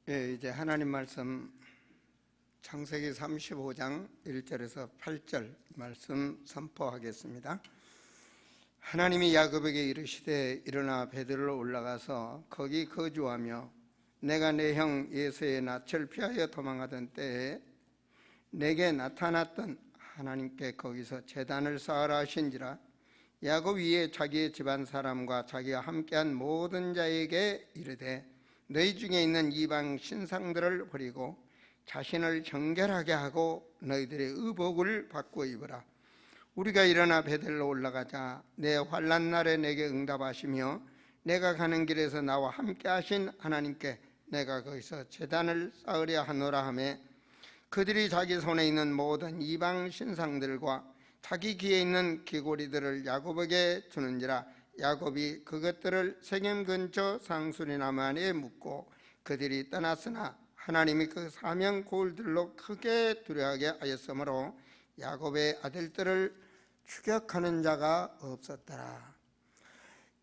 예, 이제 하나님 말씀 창세기 35장 1절에서 8절 말씀 선포하겠습니다. 하나님이 야곱에게 이르시되 일어나 베들로 올라가서 거기 거주하며 내가 내 형 에서의 낯을 피하여 도망하던 때에 내게 나타났던 하나님께 거기서 제단을 쌓으라 하신지라. 야곱 위에 자기의 집안 사람과 자기와 함께한 모든 자에게 이르되 너희 중에 있는 이방 신상들을 버리고 자신을 정결하게 하고 너희들의 의복을 바꾸어 입으라. 우리가 일어나 베들로 올라가자. 내 환난 날에 내게 응답하시며 내가 가는 길에서 나와 함께 하신 하나님께 내가 거기서 제단을 쌓으려 하노라 하며 그들이 자기 손에 있는 모든 이방 신상들과 자기 귀에 있는 귀고리들을 야곱에게 주는지라. 야곱이 그것들을 세겜 근처 상수리나무 안에 묻고 그들이 떠났으나 하나님이 그 사명 고을들로 크게 두려워하게 하였으므로 야곱의 아들들을 추격하는 자가 없었더라.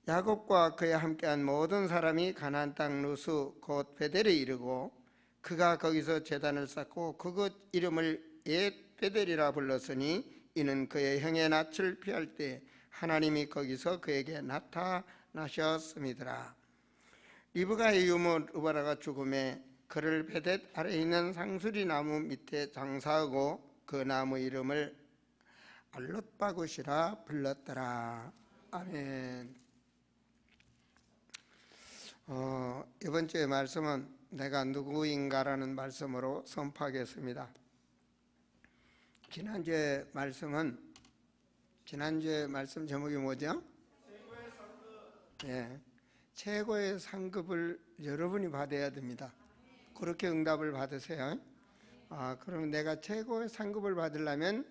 야곱과 그에 함께한 모든 사람이 가나안 땅 루스 곧 베델에 이르고 그가 거기서 제단을 쌓고 그곳 이름을 옛 베델이라 불렀으니 이는 그의 형의 낯을 피할 때 하나님이 거기서 그에게 나타나셨음이더라. 리브가의 유모 르바라가 죽음에 그를 베델 아래에 있는 상수리 나무 밑에 장사하고 그 나무 이름을 알롯바굿이라 불렀더라. 아멘. 이번 주의 말씀은 내가 누구인가라는 말씀으로 선포하겠습니다. 지난주의 말씀 제목이 뭐죠? 최고의 상급. 예, 최고의 상급을 여러분이 받아야 됩니다. 그렇게 응답을 받으세요. 그럼 내가 최고의 상급을 받으려면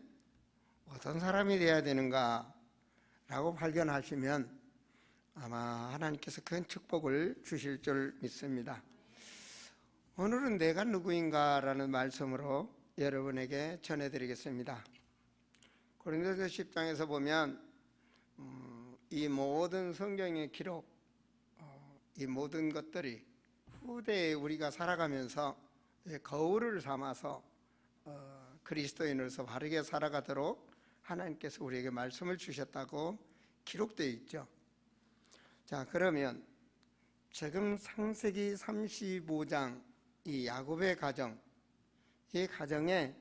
어떤 사람이 돼야 되는가 라고 발견하시면 아마 하나님께서 큰 축복을 주실 줄 믿습니다. 오늘은 내가 누구인가 라는 말씀으로 여러분에게 전해드리겠습니다. 고린도서 10장에서 보면 이 모든 성경의 기록, 이 모든 것들이 후대에 우리가 살아가면서 거울을 삼아서 그리스도인으로서 바르게 살아가도록 하나님께서 우리에게 말씀을 주셨다고 기록되어 있죠. 자, 그러면 지금 창세기 35장 이 야곱의 가정, 이 가정에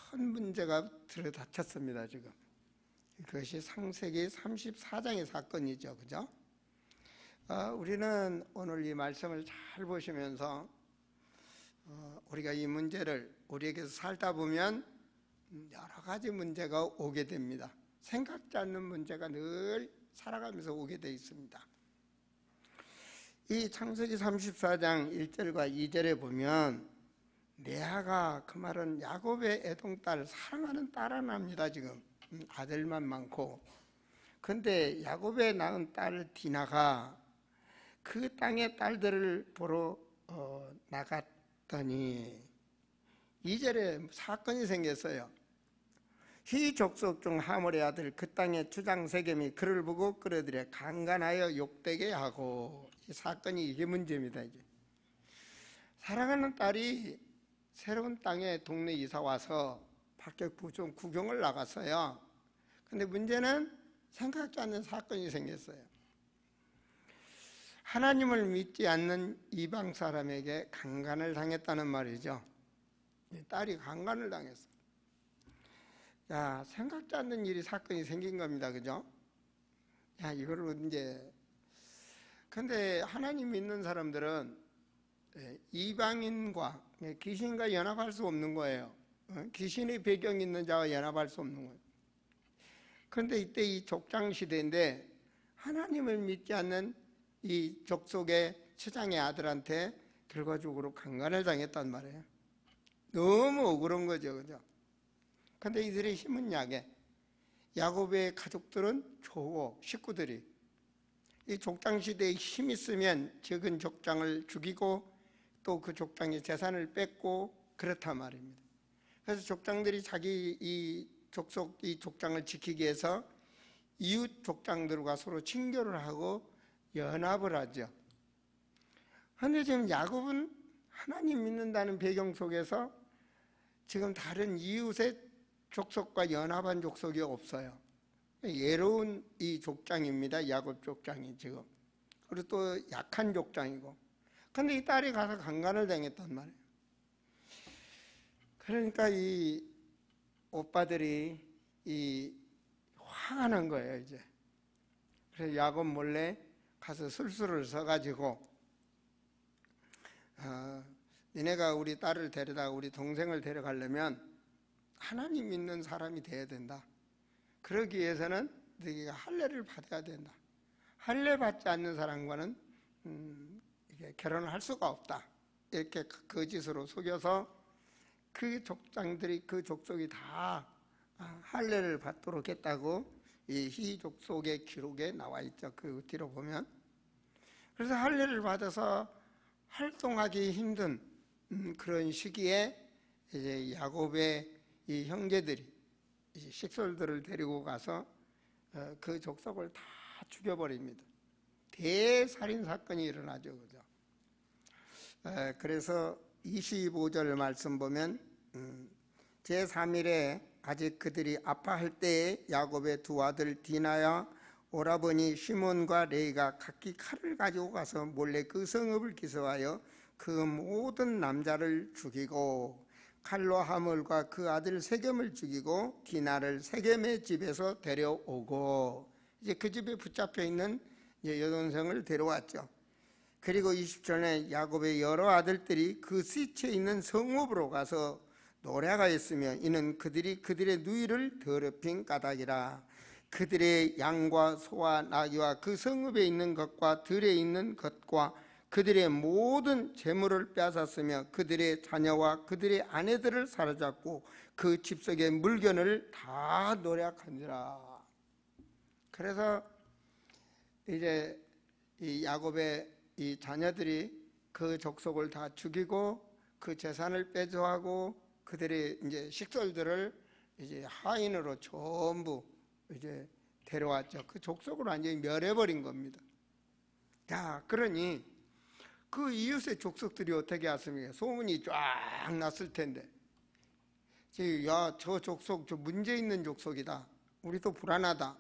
큰 문제가 들어닥쳤습니다. 지금 그것이 창세기 34장의 사건이죠. 그죠? 우리는 오늘 이 말씀을 잘 보시면서 우리가 이 문제를 우리에게서 살다 보면 여러 가지 문제가 오게 됩니다. 생각지 않는 문제가 늘 살아가면서 오게 되어 있습니다. 이 창세기 34장 1절과 2절에 보면 레아가, 그 말은 야곱의 애동딸, 사랑하는 딸 하나입니다. 지금 아들만 많고. 근데 야곱의 낳은 딸 디나가 그 땅의 딸들을 보러 나갔더니 2절에 사건이 생겼어요. 희 족속 중 하몰의 아들 그 땅의 주장 세겜이 그를 보고 끌어들여 강간하여 욕되게 하고. 이 사건이 이게 문제입니다. 이제 사랑하는 딸이 새로운 땅에 동네 이사 와서 밖에 좀 구경을 나갔어요. 근데 문제는 생각지 않는 사건이 생겼어요. 하나님을 믿지 않는 이방 사람에게 강간을 당했다는 말이죠. 딸이 강간을 당했어. 야, 생각지 않는 일이 사건이 생긴 겁니다. 그죠? 야, 이거를 이제 근데 하나님 믿는 사람들은 이방인과 귀신과 연합할 수 없는 거예요. 귀신의 배경이 있는 자와 연합할 수 없는 거예요. 그런데 이때 이 족장 시대인데 하나님을 믿지 않는 이 족속의 처장의 아들한테 결과적으로 강간을 당했단 말이에요. 너무 억울한 거죠. 그죠? 근데 이들의 힘은 약해. 야곱의 가족들은 좋고 식구들이 이 족장 시대에 힘 있으면 적은 족장을 죽이고 또 그 족장의 재산을 뺏고 그렇단 말입니다. 그래서 족장들이 자기 이 족장을 지키기 위해서 이웃 족장들과 서로 친교를 하고 연합을 하죠. 그런데 지금 야곱은 하나님 믿는다는 배경 속에서 지금 다른 이웃의 족속과 연합한 족속이 없어요. 예로운 이 족장입니다. 야곱 족장이 지금. 그리고 또 약한 족장이고. 근데 이 딸이 가서 강간을 당했단 말이에요. 그러니까 이 오빠들이 화가 난 거예요, 이제. 그래서 야곱 몰래 가서 술수를 써가지고, 니네가 우리 딸을 데려다 우리 동생을 데려가려면 하나님 믿는 사람이 돼야 된다. 그러기 위해서는 너희가 할례를 받아야 된다. 할례 받지 않는 사람과는 이게 결혼을 할 수가 없다. 이렇게 거짓으로 속여서 그 족장들이, 그 족속이 다 할례를 받도록 했다고 이 희족속의 기록에 나와 있죠. 그 뒤로 보면. 그래서 할례를 받아서 활동하기 힘든 그런 시기에 이제 야곱의 이 형제들이 이제 식솔들을 데리고 가서 그 족속을 다 죽여버립니다. 대살인 사건이 일어나죠, 그죠? 그래서 25절 말씀 보면 제3일에 아직 그들이 아파할 때에 야곱의 두 아들 디나와 오라버니 시몬과 레이가 각기 칼을 가지고 가서 몰래 그 성읍을 기습하여 그 모든 남자를 죽이고 칼로 하물과 그 아들 세겜을 죽이고 디나를 세겜의 집에서 데려오고 이제 그 집에 붙잡혀 있는 여동생을 데려왔죠. 그리고 20절에 야곱의 여러 아들들이 그 시체에 있는 성읍으로 가서 노래하였으며 이는 그들이 그들의 누이를 더럽힌 까닭이라. 그들의 양과 소와 나귀와 그 성읍에 있는 것과 들에 있는 것과 그들의 모든 재물을 빼앗았으며 그들의 자녀와 그들의 아내들을 사로잡고 그 집 속의 물건을 다 노략한지라. 그래서 이제 이 야곱의 이 자녀들이 그 족속을 다 죽이고 그 재산을 빼앗아고 그들의 이제 식솔들을 이제 하인으로 전부 이제 데려왔죠. 그 족속을 완전히 멸해버린 겁니다. 야, 그러니 그 이웃의 족속들이 어떻게 했습니까? 소문이 쫙 났을 텐데, 야, 저 족속, 저 문제 있는 족속이다. 우리도 불안하다.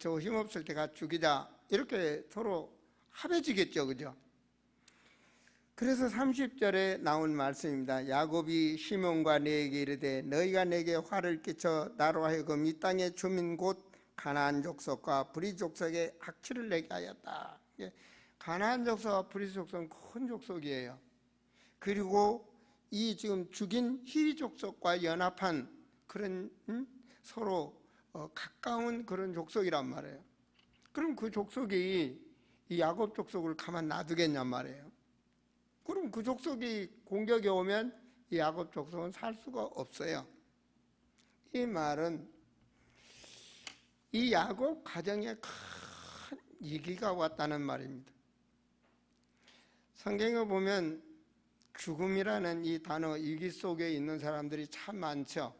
저 힘없을 때 가 죽이자. 이렇게 서로 합해지겠죠, 그죠? 그래서 30절에 나온 말씀입니다. 야곱이 시몬과 레에게 이르되 너희가 내게 화를 끼쳐 나로 하여금 이 땅의 주민 곧 가나안 족속과 브리 족속에 악취를 내게 하였다. 가나안 족속과 브리 족속은 큰 족속이에요. 그리고 이 지금 죽인 히 족속과 연합한 그런 서로 가까운 그런 족속이란 말이에요. 그럼 그 족속이 이 야곱 족속을 가만 놔두겠냔 말이에요. 그럼 그 족속이 공격이 오면 이 야곱 족속은 살 수가 없어요. 이 말은 이 야곱 가정에 큰 위기가 왔다는 말입니다. 성경에 보면 죽음이라는 이 단어, 위기 속에 있는 사람들이 참 많죠.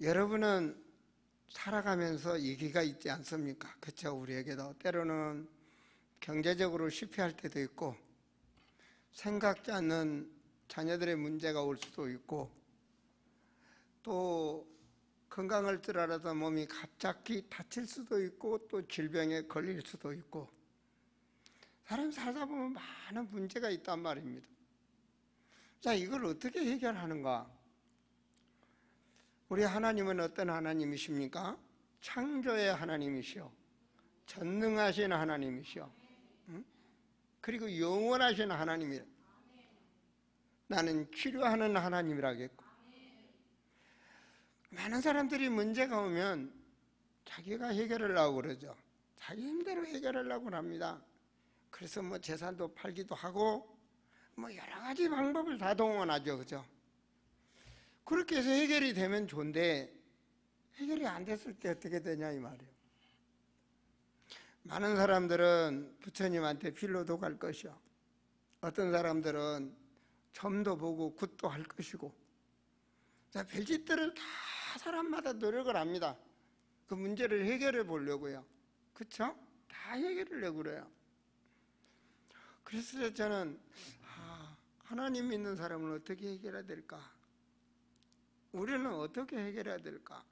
여러분은 살아가면서 위기가 있지 않습니까? 그렇죠? 우리에게도 때로는 경제적으로 실패할 때도 있고 생각지 않는 자녀들의 문제가 올 수도 있고 또 건강할 줄 알아서 몸이 갑자기 다칠 수도 있고 또 질병에 걸릴 수도 있고 사람 살다 보면 많은 문제가 있단 말입니다. 자, 이걸 어떻게 해결하는가? 우리 하나님은 어떤 하나님이십니까? 창조의 하나님이시오, 전능하신 하나님이시오, 그리고 영원하신 하나님이라. 나는 치료하는 하나님이라겠고. 많은 사람들이 문제가 오면 자기가 해결하려고 그러죠. 자기 힘대로 해결하려고 합니다. 그래서 뭐 재산도 팔기도 하고 뭐 여러 가지 방법을 다 동원하죠, 그죠? 그렇게 해서 해결이 되면 좋은데 해결이 안 됐을 때 어떻게 되냐 이 말이에요. 많은 사람들은 부처님한테 필로도 갈 것이요, 어떤 사람들은 점도 보고 굿도 할 것이고, 자, 별짓들을 다 사람마다 노력을 합니다. 그 문제를 해결해 보려고요. 그렇죠? 다 해결하려고 그래요. 그래서 저는 하나님 믿는 사람은 어떻게 해결해야 될까? 우리는 어떻게 해결해야 될까?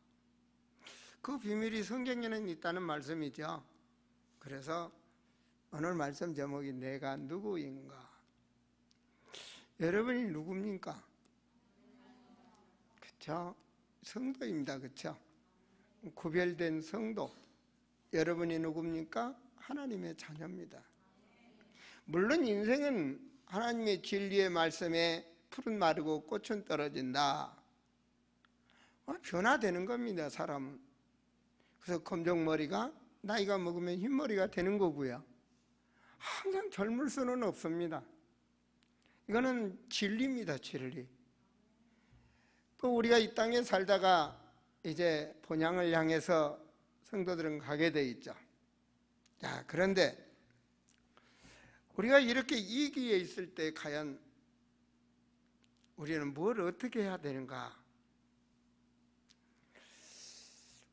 그 비밀이 성경에는 있다는 말씀이죠. 그래서 오늘 말씀 제목이 내가 누구인가? 여러분이 누굽니까? 그렇죠? 성도입니다. 그렇죠? 구별된 성도. 여러분이 누굽니까? 하나님의 자녀입니다. 물론 인생은 하나님의 진리의 말씀에 풀은 마르고 꽃은 떨어진다. 변화되는 겁니다. 사람은. 그래서 검정머리가 나이가 먹으면 흰머리가 되는 거고요. 항상 젊을 수는 없습니다. 이거는 진리입니다. 진리. 또 우리가 이 땅에 살다가 이제 본향을 향해서 성도들은 가게 돼 있죠. 자, 그런데 우리가 이렇게 이 기에 있을 때 과연 우리는 뭘 어떻게 해야 되는가?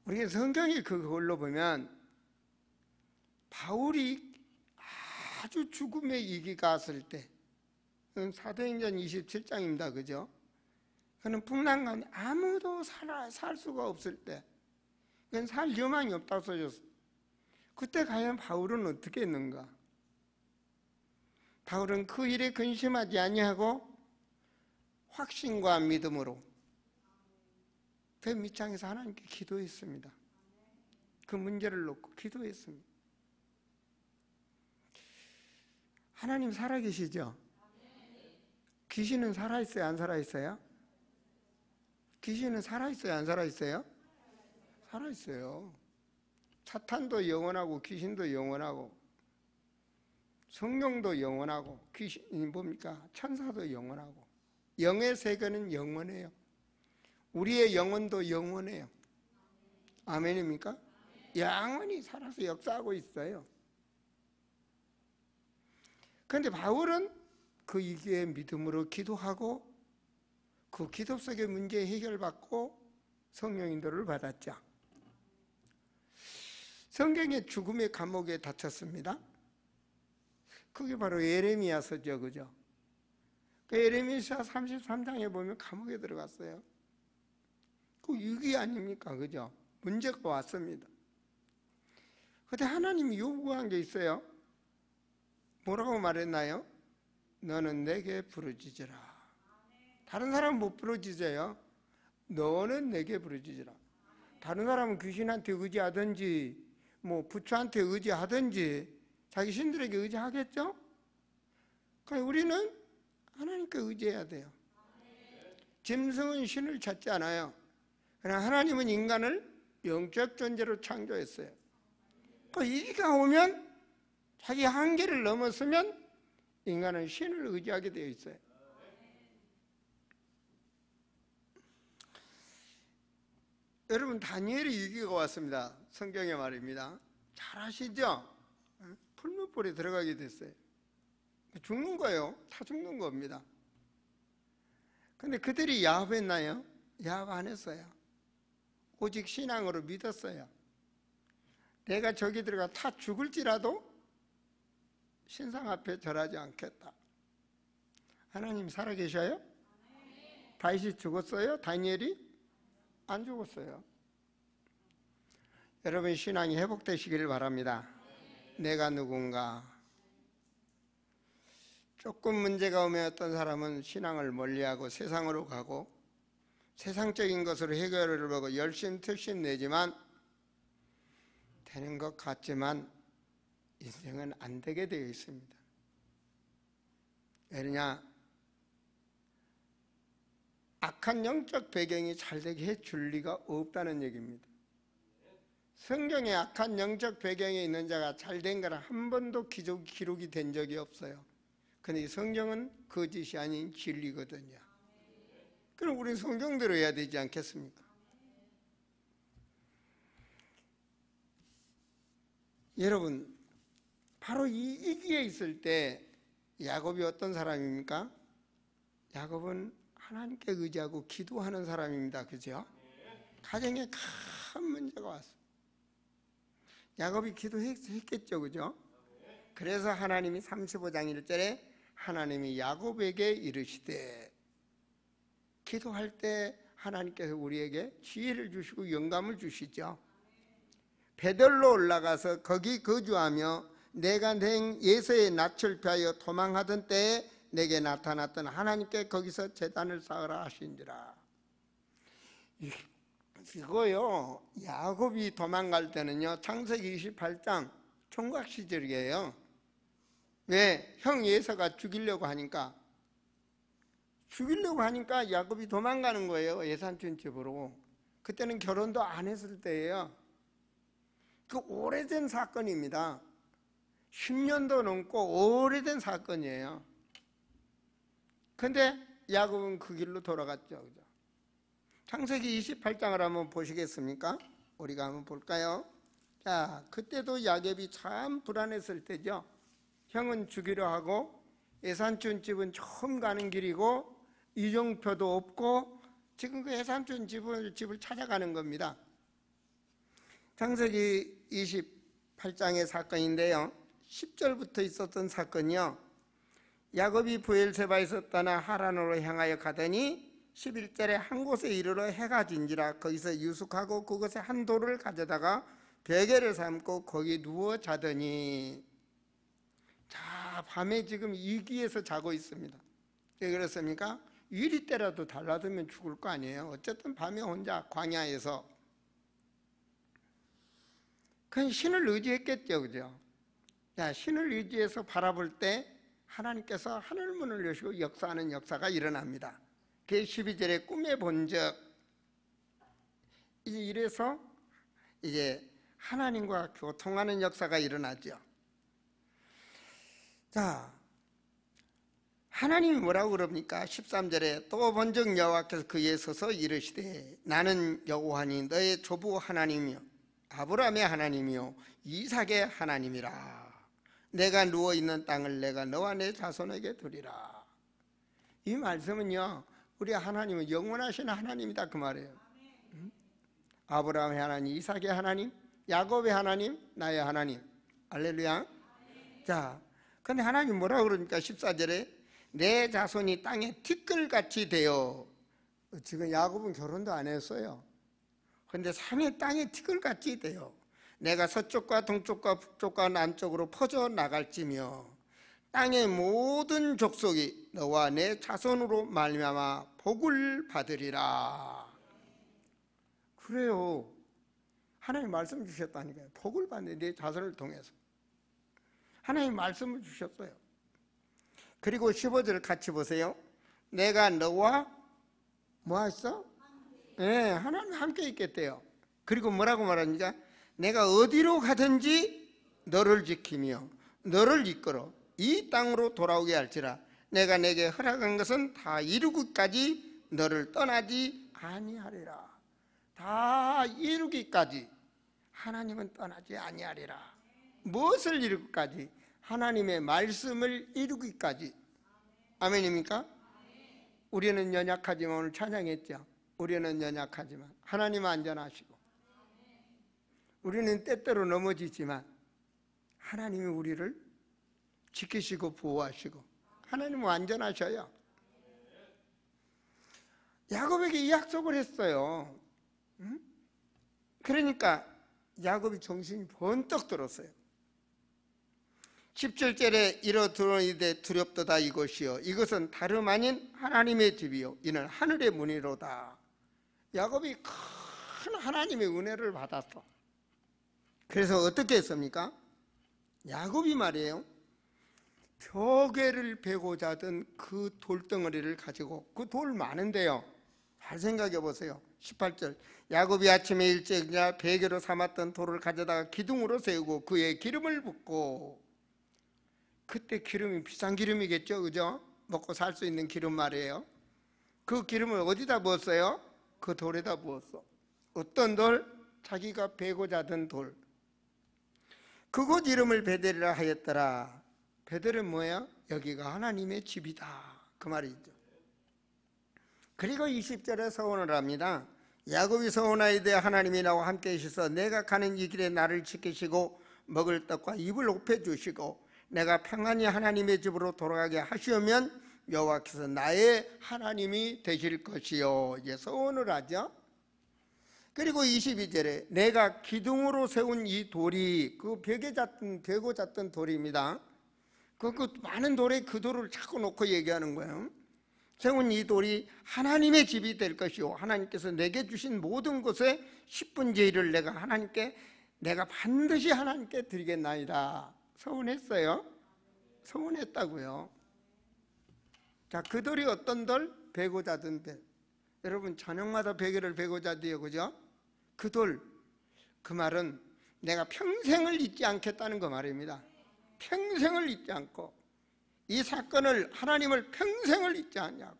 우리가 성경이 그걸로 보면 바울이 아주 죽음의 위기가 왔을 때, 사도행전 27장입니다. 그죠? 그는 풍랑가운데 아무도 살 수가 없을 때, 그건 살 여망이 없다고 써졌어. 그때 과연 바울은 어떻게 했는가? 바울은 그 일에 근심하지 아니하고 확신과 믿음으로 그 밑창에서 하나님께 기도했습니다. 그 문제를 놓고 기도했습니다. 하나님 살아계시죠? 귀신은 살아있어요? 안 살아있어요? 귀신은 살아있어요? 안 살아있어요? 살아있어요. 사탄도 영원하고 귀신도 영원하고 성령도 영원하고 귀신이 뭡니까? 천사도 영원하고 영의 세계는 영원해요. 우리의 영혼도 영원해요. 아멘입니까? 영원히 살아서 역사하고 있어요. 그런데 바울은 그 위기에 믿음으로 기도하고 그 기도 속의 문제 해결받고 성령 인도를 받았죠. 성경의 죽음의 감옥에 갇혔습니다. 그게 바로 예레미야서죠. 그죠? 그 예레미야 33장에 보면 감옥에 들어갔어요. 그 위기 아닙니까? 그죠? 문제가 왔습니다. 그때 하나님이 요구한 게 있어요. 뭐라고 말했나요? 너는 내게 부르짖으라. 다른 사람은 못 부르짖어요. 너는 내게 부르짖으라. 다른 사람은 귀신한테 의지하든지 뭐 부처한테 의지하든지 자기 신들에게 의지하겠죠? 그러니까 우리는 하나님께 의지해야 돼요. 짐승은 신을 찾지 않아요. 그러나 하나님은 인간을 영적 존재로 창조했어요. 그 위기가 오면 자기 한계를 넘었으면 인간은 신을 의지하게 되어 있어요. 여러분, 다니엘의 위기가 왔습니다. 성경의 말입니다. 잘 아시죠? 풀무불에 들어가게 됐어요. 죽는 거예요. 다 죽는 겁니다. 근데 그들이 야합했나요? 야합 안 했어요. 오직 신앙으로 믿었어요. 내가 저기 들어가 다 죽을지라도 신상 앞에 절하지 않겠다. 하나님 살아계셔요? 다윗이 죽었어요? 다니엘이? 안 죽었어요. 여러분, 신앙이 회복되시기를 바랍니다. 내가 누군가? 조금 문제가 오면 어떤 사람은 신앙을 멀리하고 세상으로 가고 세상적인 것으로 해결을 보고 열심 특심 내지만 되는 것 같지만 인생은 안 되게 되어 있습니다. 왜냐? 악한 영적 배경이 잘 되게 해줄 리가 없다는 얘기입니다. 성경에 악한 영적 배경에 있는 자가 잘 된 거는 한 번도 기록이 된 적이 없어요. 그런데 성경은 거짓이 아닌 진리거든요. 그럼 우리 성경대로 해야 되지 않겠습니까? 여러분, 바로 이 위기에 있을 때 야곱이 어떤 사람입니까? 야곱은 하나님께 의지하고 기도하는 사람입니다. 그죠? 가정에 큰 문제가 왔어요. 야곱이 기도했겠죠. 그죠? 그래서 하나님이 35장 1절에 하나님이 야곱에게 이르시되, 기도할 때 하나님께서 우리에게 지혜를 주시고 영감을 주시죠. 베들로 올라가서 거기 거주하며 내가 낸 예서의 낯을 피하여 도망하던 때에 내게 나타났던 하나님께 거기서 제단을 쌓으라 하신지라. 이거요, 야곱이 도망갈 때는요, 창세기 28장 총각 시절이에요. 왜? 형 예서가 죽이려고 하니까 야곱이 도망가는 거예요. 예산촌 집으로. 그때는 결혼도 안 했을 때예요. 그 오래된 사건입니다. 10년도 넘고 오래된 사건이에요. 근데 야곱은 그 길로 돌아갔죠. 그죠? 창세기 28장을 한번 보시겠습니까? 우리가 한번 볼까요? 자, 그때도 야곱이 참 불안했을 때죠. 형은 죽이려 하고 예산촌 집은 처음 가는 길이고 이정표도 없고 지금 그 예산촌 집을 찾아가는 겁니다. 창세기 28장의 사건인데요, 10절부터 있었던 사건이요, 야곱이 브엘세바에서 떠나 하란으로 향하여 가더니 11절에 한 곳에 이르러 해가 진지라 거기서 유숙하고 그곳에 한 돌을 가져다가 베개를 삼고 거기 누워 자더니, 자, 밤에 지금 이기에서 자고 있습니다. 왜 그렇습니까? 유리 때라도 달라두면 죽을 거 아니에요. 어쨌든 밤에 혼자 광야에서. 그건 신을 의지했겠죠, 그죠? 자, 신을 의지해서 바라볼 때 하나님께서 하늘문을 여시고 역사하는 역사가 일어납니다. 그 12절에 꿈에 본적, 이래서 이제 하나님과 교통하는 역사가 일어나죠. 자, 하나님이 뭐라고 그럽니까? 13절에 또 본적 여호와께서 그에 서서 이르시되 나는 여호와니 너의 조부 하나님이요 아브라함의 하나님이요 이삭의 하나님이라. 내가 누워있는 땅을 내가 너와 내 자손에게 주리라. 이 말씀은요, 우리 하나님은 영원하신 하나님이다 그 말이에요. 아브라함의 하나님, 이삭의 하나님, 야곱의 하나님, 나의 하나님. 할렐루야. 자, 근데 하나님 뭐라고 그러니까 14절에 내 자손이 땅에 티끌같이 되어, 지금 야곱은 결혼도 안 했어요. 근데 산의 땅에 티끌같이 되어 내가 서쪽과 동쪽과 북쪽과 남쪽으로 퍼져 나갈지며 땅의 모든 족속이 너와 내 자손으로 말미암아 복을 받으리라. 그래요. 하나님 말씀 주셨다니까요. 복을 받네, 내 자손을 통해서. 하나님 말씀을 주셨어요. 그리고 15절 같이 보세요. 내가 너와 뭐 했어? 네, 하나님 함께 있겠대요. 그리고 뭐라고 말합니까? 내가 어디로 가든지 너를 지키며 너를 이끌어 이 땅으로 돌아오게 할지라. 내가 내게 허락한 것은 다 이루기까지 너를 떠나지 아니하리라. 다 이루기까지 하나님은 떠나지 아니하리라. 무엇을 이루기까지? 하나님의 말씀을 이루기까지. 아멘입니까? 우리는 연약하지만, 오늘 찬양했죠. 우리는 연약하지만 하나님은 안전하시고, 우리는 때때로 넘어지지만 하나님이 우리를 지키시고 보호하시고 하나님은 안전하셔요. 야곱에게 이 약속을 했어요. 그러니까 야곱이 정신이 번떡 들었어요. 17절에 이러 들으니되 두렵도다 이것이요 이것은 다름 아닌 하나님의 집이요 이는 하늘의 문이로다. 야곱이 큰 하나님의 은혜를 받았어. 그래서 어떻게 했습니까? 야곱이 말이에요, 벽에를 베고 자던 그 돌덩어리를 가지고, 그 돌 많은데요, 잘 생각해 보세요. 18절 야곱이 아침에 일찍 일어나 베개로 삼았던 돌을 가져다가 기둥으로 세우고 그에 기름을 붓고, 그때 기름이 비싼 기름이겠죠, 그죠? 먹고 살 수 있는 기름 말이에요. 그 기름을 어디다 부었어요? 그 돌에다 부었어. 어떤 돌? 자기가 베고 자던 돌. 그곳 이름을 베델이라 하였더라. 베델은 뭐예요? 여기가 하나님의 집이다 그 말이죠. 그리고 20절에 서원을 합니다. 야곱이 서원하이되 하나님이 나와 함께 계셔서 내가 가는 이 길에 나를 지키시고 먹을 떡과 입을 높여 주시고 내가 평안히 하나님의 집으로 돌아가게 하시면 여호와께서 나의 하나님이 되실 것이요. 이제 서원을 하죠. 그리고 22절에 내가 기둥으로 세운 이 돌이 그 벽에 잤던, 베고 잤던 돌입니다. 그 많은 돌에 그 돌을 자꾸 놓고 얘기하는 거예요. 세운 이 돌이 하나님의 집이 될 것이요 하나님께서 내게 주신 모든 것의 10분의 1을 내가 하나님께 내가 반드시 하나님께 드리겠나이다. 서운했어요? 서운했다고요. 자, 그 돌이 어떤 돌? 베고 자던 벽. 여러분 저녁마다 베개를 베고 자대요, 그죠? 그 돌, 그 말은 내가 평생을 잊지 않겠다는 그 말입니다. 평생을 잊지 않고 이 사건을 하나님을 평생을 잊지 않냐고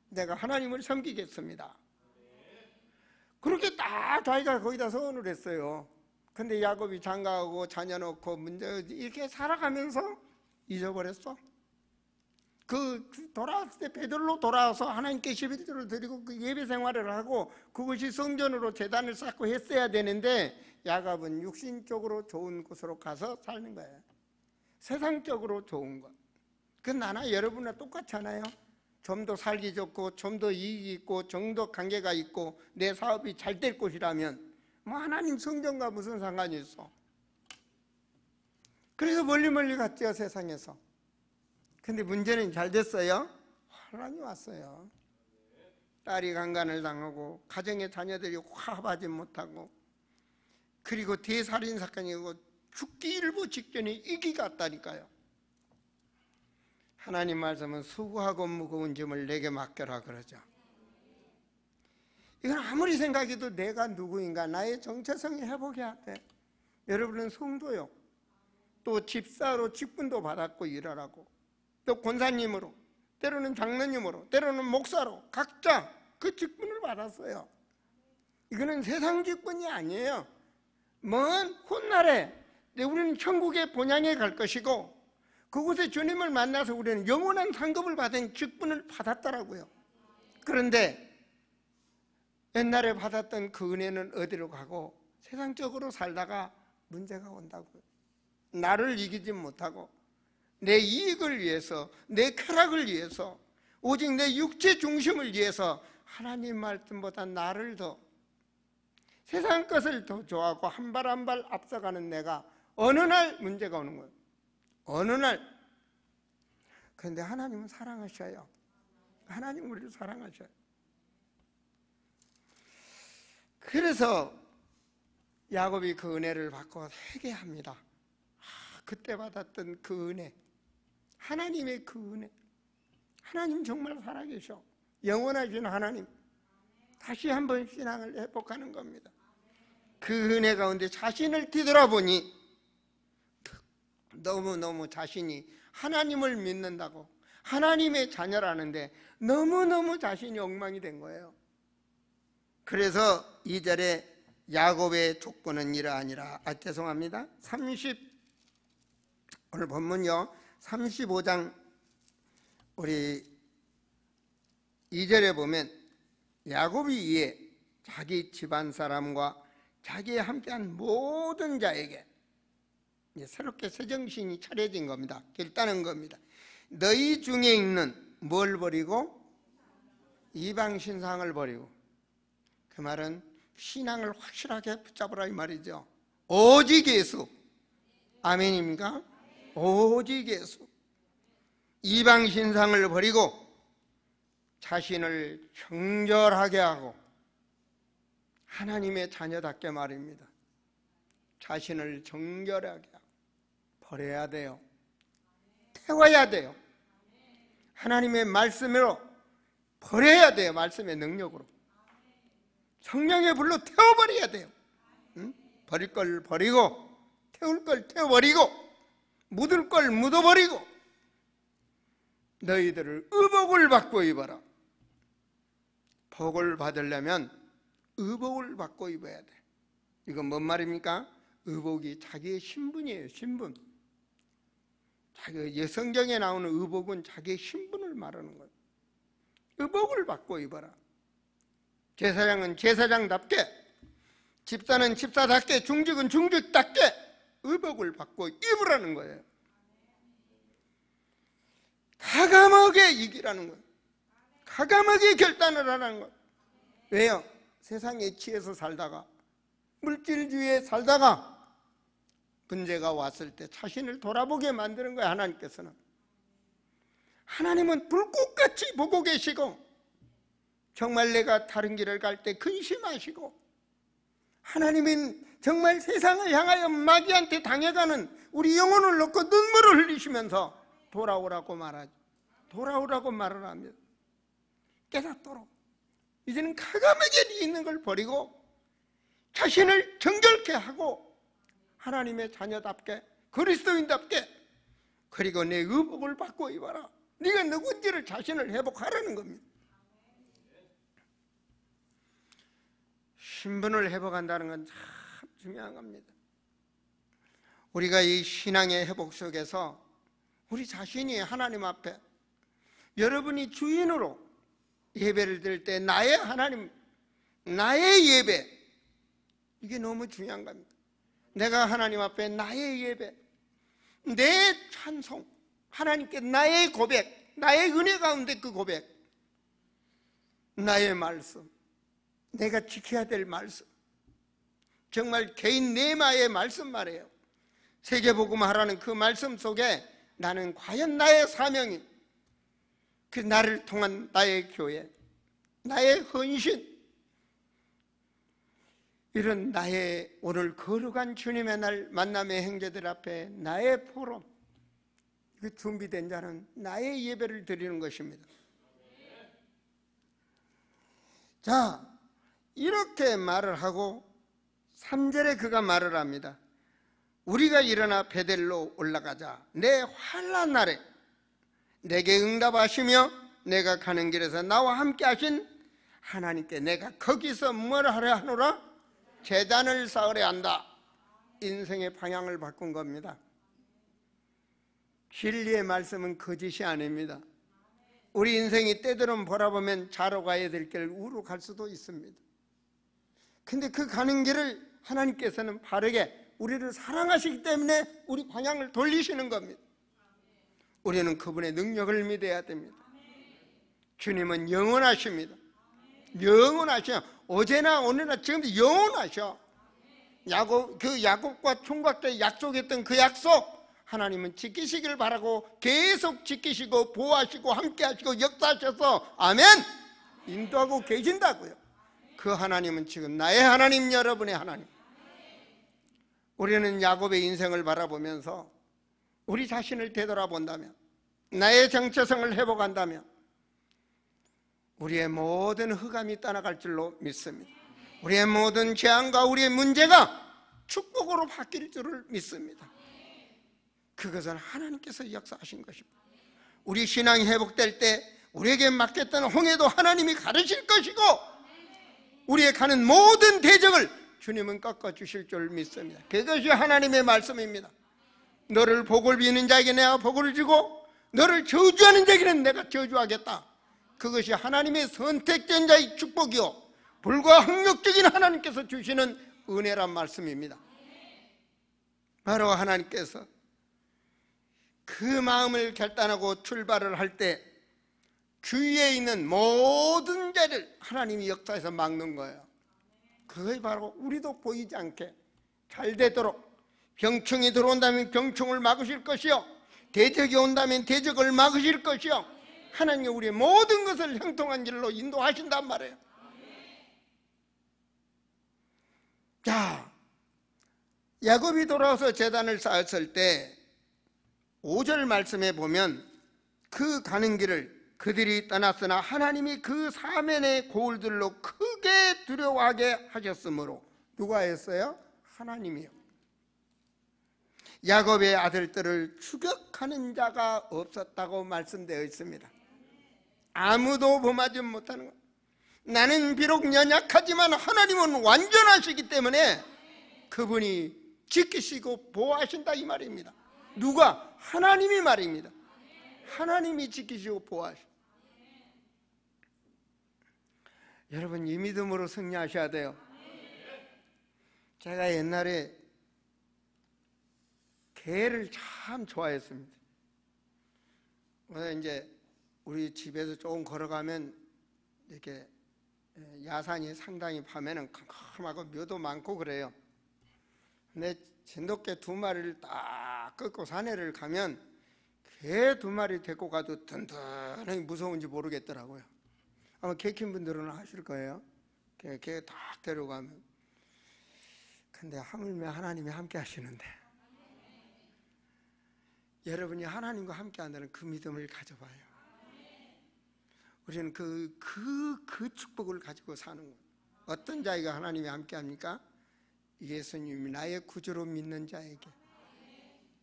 내가 하나님을 섬기겠습니다. 그렇게 딱 자기가 거기다 서원을 했어요. 근데 야곱이 장가가고 자녀 놓고 문제 이렇게 살아가면서 잊어버렸어. 돌아왔을 때 베들로 돌아와서 하나님께 11조를 드리고 그 예배 생활을 하고 그것이 성전으로 제단을 쌓고 했어야 되는데 야곱은 육신적으로 좋은 곳으로 가서 사는 거예요. 세상적으로 좋은 것. 그건 나나 여러분이나 똑같잖아요. 좀 더 살기 좋고 좀 더 이익이 있고 좀 더 관계가 있고 내 사업이 잘 될 곳이라면 뭐 하나님 성전과 무슨 상관이 있어. 그래서 멀리 갔죠, 세상에서. 근데 문제는 잘 됐어요. 환란이 왔어요. 딸이 강간을 당하고 가정의 자녀들이 화합하지 못하고 그리고 대살인 사건이고 죽기 일보 직전에 이기가 왔다니까요. 하나님 말씀은 수고하고 무거운 짐을 내게 맡겨라 그러죠. 이건 아무리 생각해도 내가 누구인가 나의 정체성이 회복해야 돼. 여러분은 성도요. 또 집사로 직분도 받았고 일하라고 또 권사님으로 때로는 장로님으로 때로는 목사로 각자 그 직분을 받았어요. 이거는 세상 직분이 아니에요. 먼 훗날에 우리는 천국의 본향에 갈 것이고 그곳에 주님을 만나서 우리는 영원한 상급을 받은 직분을 받았더라고요. 그런데 옛날에 받았던 그 은혜는 어디로 가고 세상적으로 살다가 문제가 온다고요. 나를 이기지 못하고 내 이익을 위해서 내 쾌락을 위해서 오직 내 육체 중심을 위해서 하나님 말씀보다 나를 더 세상 것을 더 좋아하고 한 발 한 발 앞서가는 내가 어느 날 문제가 오는 거예요. 어느 날. 그런데 하나님은 사랑하셔요. 하나님 우리를 사랑하셔요. 그래서 야곱이 그 은혜를 받고 회개합니다. 그때 받았던 그 은혜, 하나님의 그 은혜, 하나님 정말 살아계셔. 영원하신 하나님. 다시 한번 신앙을 회복하는 겁니다. 그 은혜 가운데 자신을 뒤돌아보니 너무너무 자신이 하나님을 믿는다고 하나님의 자녀라는데 너무너무 자신이 엉망이 된 거예요. 그래서 2절에 야곱의 족보는 이러하니라. 죄송합니다. 오늘 본문요 35장 우리 2절에 보면 야곱이 이에 자기 집안 사람과 자기와 함께한 모든 자에게 새롭게 새정신이 차려진 겁니다. 결단한 겁니다. 너희 중에 있는 뭘 버리고? 이방 신상을 버리고. 그 말은 신앙을 확실하게 붙잡으라 이 말이죠. 오직 예수. 아멘입니까? 오직 예수. 이방 신상을 버리고 자신을 정결하게 하고 하나님의 자녀답게 말입니다. 자신을 정결하게 하고 버려야 돼요. 태워야 돼요. 하나님의 말씀으로 버려야 돼요. 말씀의 능력으로. 성령의 불로 태워버려야 돼요. 응? 버릴 걸 버리고 태울 걸 태워버리고 묻을 걸 묻어버리고 너희들을 의복을 받고 입어라. 복을 받으려면 의복을 받고 입어야 돼. 이건 뭔 말입니까? 의복이 자기의 신분이에요. 신분. 자기 성경에 나오는 의복은 자기의 신분을 말하는 거예요. 의복을 받고 입어라. 제사장은 제사장답게, 집사는 집사답게, 중직은 중직답게 의복을 받고 입으라는 거예요. 과감하게 이기라는 거예요. 과감하게 결단을 하라는 거예요. 왜요? 세상에 취해서 살다가, 물질주의에 살다가 문제가 왔을 때 자신을 돌아보게 만드는 거예요. 하나님께서는. 하나님은 불꽃같이 보고 계시고, 정말 내가 다른 길을 갈 때 근심하시고, 하나님은 정말 세상을 향하여 마귀한테 당해가는 우리 영혼을 놓고 눈물을 흘리시면서 돌아오라고 말하죠. 돌아오라고 말을 합니다. 깨닫도록. 이제는 과감하게 있는 걸 버리고 자신을 정결케 하고 하나님의 자녀답게, 그리스도인답게, 그리고 내 의복을 바꿔 입어라. 네가 누군지를 자신을 회복하라는 겁니다. 신분을 회복한다는 건 참 중요한 겁니다. 우리가 이 신앙의 회복 속에서 우리 자신이 하나님 앞에, 여러분이 주인으로 예배를 드릴 때 나의 하나님, 나의 예배, 이게 너무 중요한 겁니다. 내가 하나님 앞에 나의 예배, 내 찬송, 하나님께 나의 고백, 나의 은혜 가운데 그 고백, 나의 말씀, 내가 지켜야 될 말씀, 정말 개인 내마의 말씀 말이에요. 세계복음하라는 그 말씀 속에 나는 과연 나의 사명이, 그 나를 통한 나의 교회, 나의 헌신, 이런 나의 오늘 거룩한 주님의 날 만남의 행제들 앞에 나의 포럼, 그 준비된 자는 나의 예배를 드리는 것입니다. 자, 이렇게 말을 하고 3절에 그가 말을 합니다. 우리가 일어나 베델로 올라가자. 내 환난 날에 내게 응답하시며 내가 가는 길에서 나와 함께 하신 하나님께 내가 거기서 뭘 하려 하노라? 제단을 쌓으려 한다. 인생의 방향을 바꾼 겁니다. 진리의 말씀은 거짓이 아닙니다. 우리 인생이 때들은 보라보면 좌로 가야 될 길 우로 갈 수도 있습니다. 근데 그 가는 길을 하나님께서는 바르게 우리를 사랑하시기 때문에 우리 방향을 돌리시는 겁니다. 우리는 그분의 능력을 믿어야 됩니다. 주님은 영원하십니다. 영원하셔. 어제나 오늘나 지금도 영원하셔. 야곱과 총각 때 약속했던 그 약속, 하나님은 지키시길 바라고 계속 지키시고 보호하시고 함께하시고 역사하셔서 아멘 인도하고 계신다고요. 그 하나님은 지금 나의 하나님, 여러분의 하나님. 우리는 야곱의 인생을 바라보면서 우리 자신을 되돌아본다면, 나의 정체성을 회복한다면 우리의 모든 흑암이 떠나갈 줄로 믿습니다. 우리의 모든 재앙과 우리의 문제가 축복으로 바뀔 줄을 믿습니다. 그것은 하나님께서 역사하신 것입니다. 우리 신앙이 회복될 때 우리에게 맡겼던 홍해도 하나님이 가르칠 것이고, 우리의 가는 모든 대적을 주님은 꺾어주실 줄 믿습니다. 그것이 하나님의 말씀입니다. 너를 복을 비는 자에게 내가 복을 주고 너를 저주하는 자에게는 내가 저주하겠다. 그것이 하나님의 선택된 자의 축복이요, 불가항력적인 하나님께서 주시는 은혜란 말씀입니다. 바로 하나님께서 그 마음을 결단하고 출발을 할 때 주위에 있는 모든 죄를 하나님이 역사에서 막는 거예요. 그것이 바로 우리도 보이지 않게 잘 되도록, 병충이 들어온다면 병충을 막으실 것이요, 대적이 온다면 대적을 막으실 것이요, 하나님이 우리의 모든 것을 형통한 길로 인도하신단 말이에요. 자, 야곱이 돌아와서 제단을 쌓았을 때 5절 말씀에 보면 그 가는 길을 그들이 떠났으나 하나님이 그 사면의 고울들로 크게 두려워하게 하셨으므로, 누가 했어요? 하나님이요. 야곱의 아들들을 추격하는 자가 없었다고 말씀되어 있습니다. 아무도 범하지 못하는 것. 나는 비록 연약하지만 하나님은 완전하시기 때문에 그분이 지키시고 보호하신다 이 말입니다. 누가? 하나님이 말입니다. 하나님이 지키시고 보호하시고. 여러분, 이 믿음으로 승리하셔야 돼요. 제가 옛날에 개를 참 좋아했습니다. 오늘 이제 우리 집에서 조금 걸어가면 이렇게 야산이 상당히 밤에는 캄캄하고 묘도 많고 그래요. 근데 진돗개 2마리를 딱 끌고 산에를 가면 개 2마리 데리고 가도 든든하니 무서운지 모르겠더라고요. 아마 개 킨 분들은 아실 거예요. 개 딱 데려가면. 근데 하물며 하나님이 함께 하시는데, 여러분이 하나님과 함께 한다는 그 믿음을 가져봐요. 우리는 그 축복을 가지고 사는 거예요. 어떤 자에게 하나님이 함께 합니까? 예수님이 나의 구주로 믿는 자에게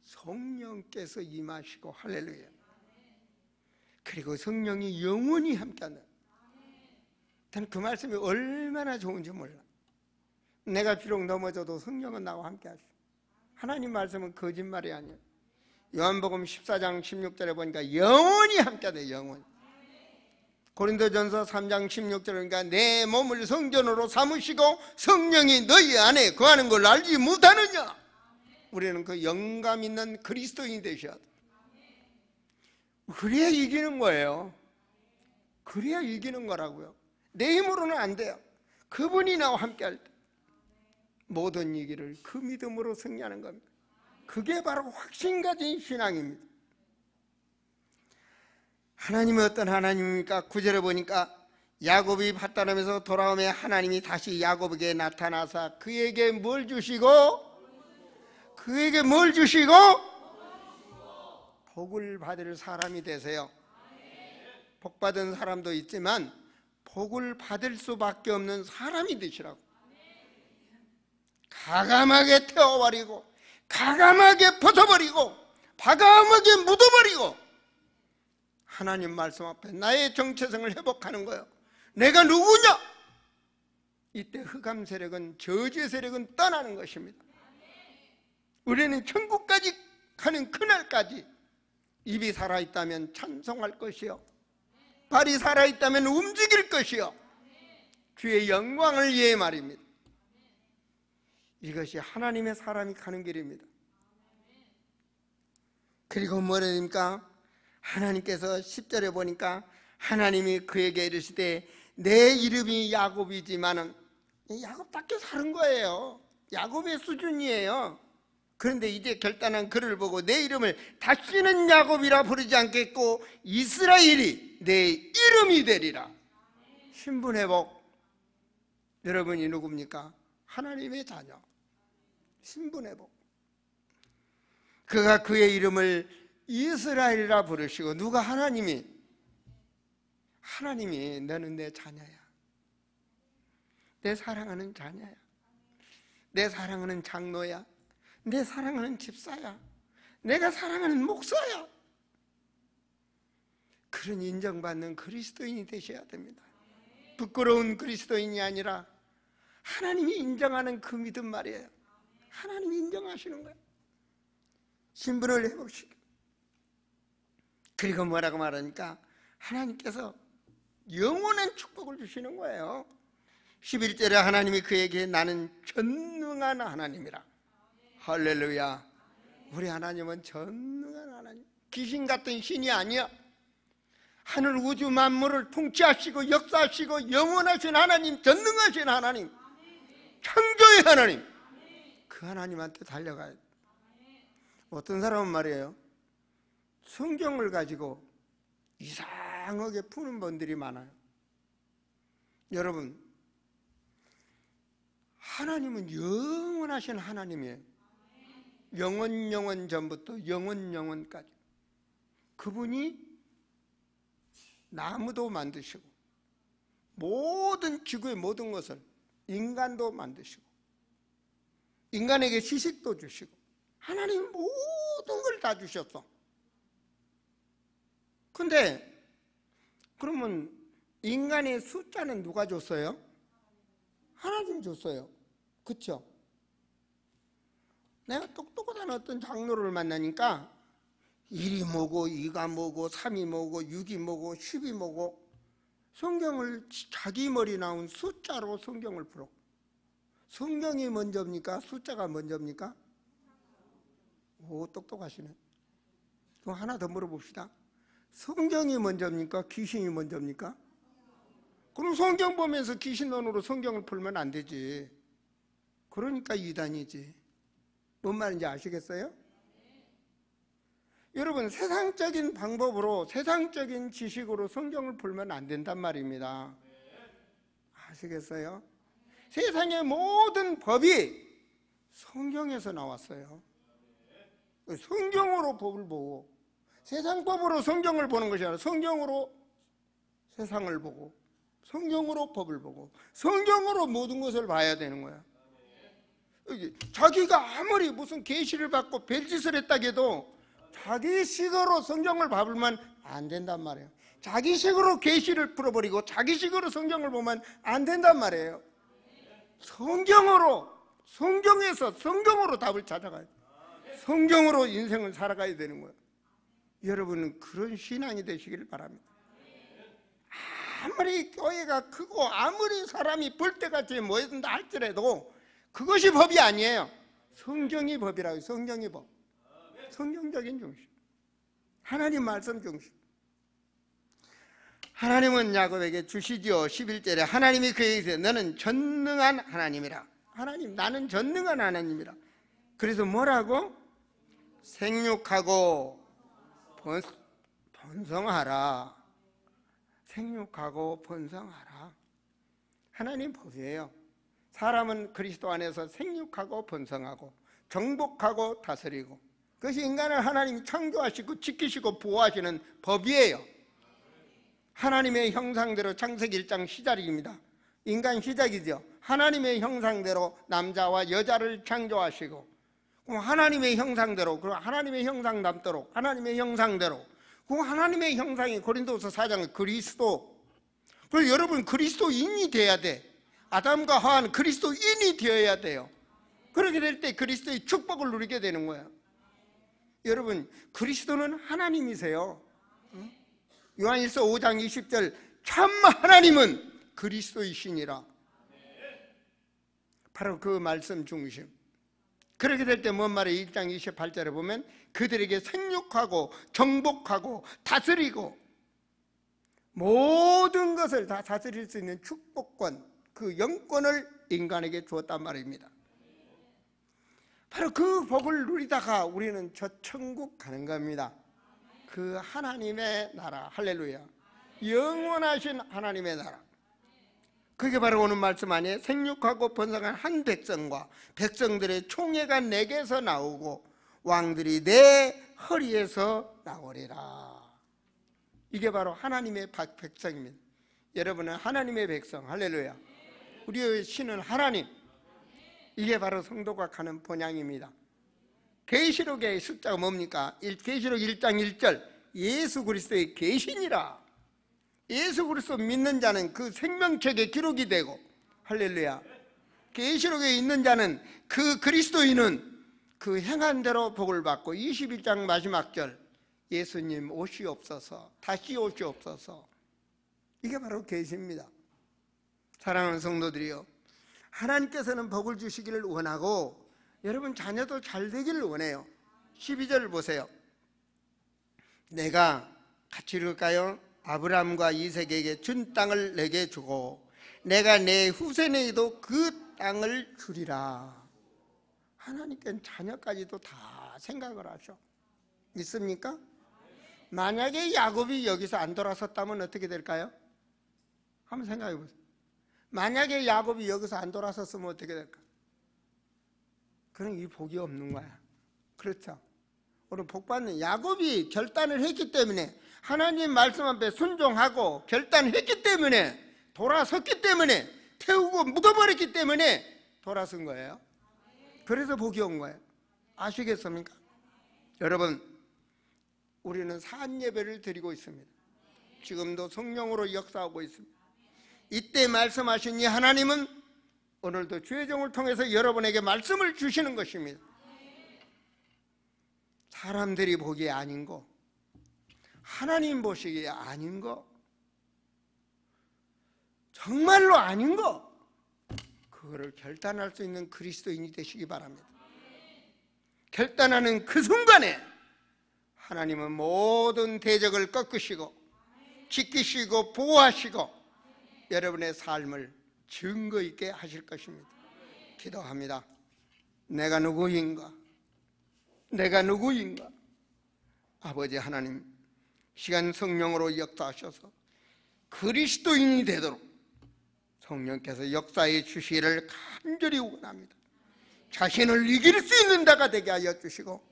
성령께서 임하시고, 할렐루야. 그리고 성령이 영원히 함께한다. 저는 그 말씀이 얼마나 좋은지 몰라. 내가 비록 넘어져도 성령은 나와 함께 하시오. 하나님 말씀은 거짓말이 아니에요. 요한복음 14장 16절에 보니까 영원히 함께하다. 영원히. 고린도전서 3장 16절에 보니까 내 몸을 성전으로 삼으시고 성령이 너희 안에 거하는 걸 알지 못하느냐. 우리는 그 영감 있는 그리스도인이 되셔야 돼. 그래야 이기는 거예요. 그래야 이기는 거라고요. 내 힘으로는 안 돼요. 그분이 나와 함께 할 때 모든 얘기를 그 믿음으로 승리하는 겁니다. 그게 바로 확신 가진 신앙입니다. 하나님은 어떤 하나님입니까? 9절에 보니까 야곱이 밭다람에서 돌아오며 하나님이 다시 야곱에게 나타나사 그에게 뭘 주시고? 그에게 뭘 주시고? 복을 받을 사람이 되세요. 복 받은 사람도 있지만 복을 받을 수밖에 없는 사람이 되시라고. 가감하게 태워버리고, 가감하게 벗어버리고, 과감하게 묻어버리고, 하나님 말씀 앞에 나의 정체성을 회복하는 거예요. 내가 누구냐? 이때 흑암 세력은, 저주의 세력은 떠나는 것입니다. 우리는 천국까지 가는 그날까지 입이 살아있다면 찬송할 것이요, 발이 살아있다면 움직일 것이요, 주의 영광을 위해 말입니다. 이것이 하나님의 사람이 가는 길입니다. 그리고 뭐라 됩니까? 하나님께서 10절에 보니까 하나님이 그에게 이르시되 내 이름이 야곱이지만은, 야곱답게 사는 거예요. 야곱의 수준이에요. 그런데 이제 결단한 그를 보고 내 이름을 다시는 야곱이라 부르지 않겠고 이스라엘이 내 이름이 되리라. 신분회복. 여러분이 누굽니까? 하나님의 자녀. 신분회복. 그가 그의 이름을 이스라엘이라 부르시고, 누가? 하나님이 너는 내 자녀야. 내 사랑하는 자녀야. 내 사랑하는 장로야. 내 사랑하는 집사야. 내가 사랑하는 목사야. 그런 인정받는 그리스도인이 되셔야 됩니다. 부끄러운 그리스도인이 아니라 하나님이 인정하는 그 믿음 말이에요. 하나님이 인정하시는 거예요. 신분을 회복시켜. 그리고 뭐라고 말하니까 하나님께서 영원한 축복을 주시는 거예요. 11절에 하나님이 그에게 나는 전능한 하나님이라. 할렐루야. 우리 하나님은 전능한 하나님, 귀신 같은 신이 아니야. 하늘 우주 만물을 통치하시고 역사하시고 영원하신 하나님, 전능하신 하나님, 창조의 하나님, 그 하나님한테 달려가야 돼. 어떤 사람은 말이에요, 성경을 가지고 이상하게 푸는 분들이 많아요. 여러분, 하나님은 영원하신 하나님이에요. 영원 전부터 영원까지. 그분이 나무도 만드시고 모든 지구의 모든 것을, 인간도 만드시고 인간에게 시식도 주시고, 하나님 모든 걸 다 주셨어. 근데 그러면 인간의 숫자는 누가 줬어요? 하나님 줬어요. 그렇죠? 내가 똑똑한 어떤 장로를 만나니까 1이 뭐고 2가 뭐고 3이 뭐고 6이 뭐고 10이 뭐고 성경을 자기 머리 나온 숫자로 성경을 풀어. 성경이 먼저입니까? 숫자가 먼저입니까? 오, 똑똑하시네. 그럼 하나 더 물어봅시다. 성경이 먼저입니까? 귀신이 먼저입니까? 그럼 성경 보면서 귀신론으로 성경을 풀면 안 되지. 그러니까 이단이지. 뭔 말인지 아시겠어요? 여러분, 세상적인 방법으로, 세상적인 지식으로 성경을 풀면 안 된단 말입니다. 아시겠어요? 세상의 모든 법이 성경에서 나왔어요. 성경으로 법을 보고, 세상 법으로 성경을 보는 것이 아니라 성경으로 세상을 보고, 성경으로 법을 보고, 성경으로 모든 것을 봐야 되는 거야. 자기가 아무리 무슨 계시를 받고 별짓을 했다 해도 자기 식으로 성경을 봐보면 안 된단 말이에요. 자기 식으로 계시를 풀어버리고 자기 식으로 성경을 보면 안 된단 말이에요. 성경으로, 성경에서 성경으로 답을 찾아가야 돼요. 성경으로 인생을 살아가야 되는 거예요. 여러분은 그런 신앙이 되시길 바랍니다. 아무리 교회가 크고 아무리 사람이 벌떼같이 모여든다 할지라도 그것이 법이 아니에요. 성경이 법이라고요. 성경이 법. 성경적인 중심, 하나님 말씀 중심. 하나님은 야곱에게 주시지요. 11절에 하나님이 그에게 이르시되 너는 전능한 하나님이라. 하나님, 나는 전능한 하나님이라. 그래서 뭐라고? 생육하고 번성하라. 생육하고 번성하라. 하나님 법이에요. 사람은 그리스도 안에서 생육하고 번성하고 정복하고 다스리고, 그것이 인간을 하나님이 창조하시고 지키시고 보호하시는 법이에요. 하나님의 형상대로 창세기 1장 시작입니다. 인간 시작이죠. 하나님의 형상대로 남자와 여자를 창조하시고, 그럼 하나님의 형상대로, 그리고 하나님의 형상 닮도록 하나님의 형상대로, 그 하나님의 형상이 고린도서 4장 그리스도. 그리고 여러분, 그리스도인이 돼야 돼. 아담과 하와는 그리스도인이 되어야 돼요. 그렇게 될 때 그리스도의 축복을 누리게 되는 거예요. 여러분, 그리스도는 하나님이세요. 요한일서 5장 20절 참 하나님은 그리스도이시니라. 바로 그 말씀 중심. 그렇게 될 때 뭔 말이에요? 1장 28절에 보면 그들에게 생육하고 정복하고 다스리고 모든 것을 다 다스릴 수 있는 축복권, 그 영권을 인간에게 주었단 말입니다. 바로 그 복을 누리다가 우리는 저 천국 가는 겁니다. 그 하나님의 나라, 할렐루야, 영원하신 하나님의 나라. 그게 바로 오늘 말씀 아니에요? 생육하고 번성한 한 백성과 백성들의 총회가 내게서 나오고 왕들이 내 허리에서 나오리라. 이게 바로 하나님의 백성입니다. 여러분은 하나님의 백성, 할렐루야. 우리의 신은 하나님. 이게 바로 성도가 가는 본향입니다. 계시록의 숫자가 뭡니까? 계시록 1장 1절 예수 그리스도의 계시니라. 예수 그리스도 믿는 자는 그 생명책에 기록이 되고, 할렐루야, 계시록에 있는 자는 그 그리스도인은 그 행한 대로 복을 받고, 21장 마지막 절 예수님 오시옵소서, 다시 오시옵소서. 이게 바로 계시입니다. 사랑하는 성도들이요, 하나님께서는 복을 주시기를 원하고 여러분 자녀도 잘 되기를 원해요. 12절을 보세요. 내가 같이 읽을까요? 아브라함과 이삭에게 준 땅을 내게 주고 내가 내 후세에도 그 땅을 주리라. 하나님께는 자녀까지도 다 생각을 하셔. 믿습니까? 만약에 야곱이 여기서 안 돌아섰다면 어떻게 될까요? 한번 생각해 보세요. 만약에 야곱이 여기서 안 돌아섰으면 어떻게 될까? 그럼 이 복이 없는 거야. 그렇죠? 오늘 복 받는 야곱이 결단을 했기 때문에, 하나님 말씀 앞에 순종하고 결단했기 때문에, 돌아섰기 때문에, 태우고 묻어버렸기 때문에 돌아선 거예요. 그래서 복이 온 거예요. 아시겠습니까? 여러분, 우리는 산예배를 드리고 있습니다. 지금도 성령으로 역사하고 있습니다. 이때 말씀하신 이 하나님은 오늘도 주의 종을 통해서 여러분에게 말씀을 주시는 것입니다. 사람들이 보기에 아닌 거, 하나님 보시기에 아닌 거, 정말로 아닌 거, 그거를 결단할 수 있는 그리스도인이 되시기 바랍니다. 결단하는 그 순간에 하나님은 모든 대적을 꺾으시고 지키시고 보호하시고 여러분의 삶을 증거 있게 하실 것입니다. 기도합니다. 내가 누구인가? 내가 누구인가? 아버지 하나님, 시간 성령으로 역사하셔서 그리스도인이 되도록 성령께서 역사해 주시기를 간절히 원합니다. 자신을 이길 수 있는 자가 되게 하여 주시고